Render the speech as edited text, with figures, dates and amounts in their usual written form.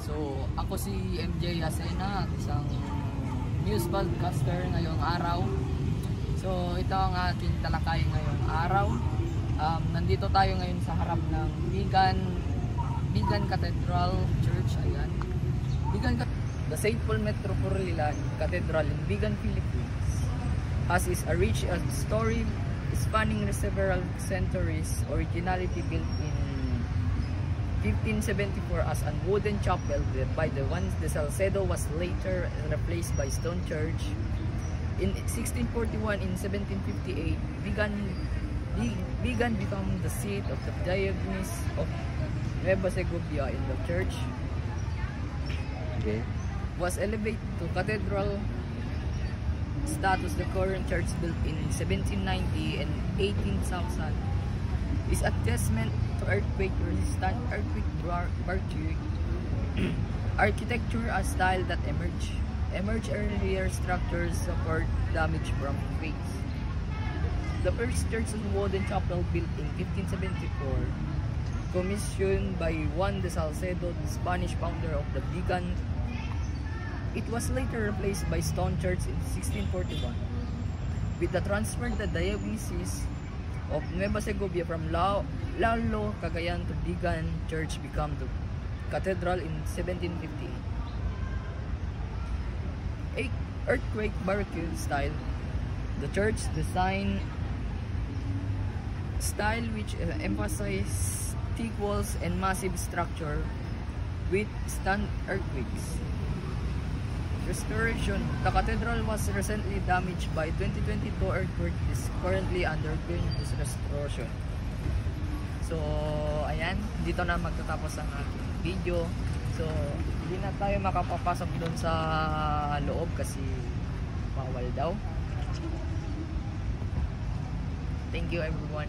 So, ako si MJ Yasena, isang news podcaster ngayong araw. So, ito ang ating talakay ngayong araw. Nandito tayo ngayon sa harap ng Bigan Cathedral Church. Ayan. The St. Paul Metropolitan Cathedral in Bigan, Philippines has a rich story spanning several centuries. Originality built in 1574 as a wooden chapel by the ones de Salcedo, was later replaced by stone church. In 1641 and 1758, Bigan became the seat of the Diocese of Nueva Segovia. In the church was elevated to cathedral status. The current church, built in 1790 and 18,000, is a testament to earthquake-resistant architecture, a style that emerged earlier structures suffered damage from quakes. The first church was a wooden chapel built in 1574, commissioned by Juan de Salcedo, the Spanish founder of the Bigan. It was later replaced by stone church in 1641. With the transfer of the Diocese of Nueva Segovia from Lalo, Cagayan to Bigan, church became the cathedral in 1758. Earthquake Baroque style. The church design style which emphasizes thick walls and massive structure with stand earthquakes. Restoration. The cathedral was recently damaged by 2022 earthquake. Is currently undergoing this restoration. So, ayan, dito na magtatapos ang aking video. So, hindi na tayo makapapasok doon sa loob kasi bawal daw. Thank you everyone.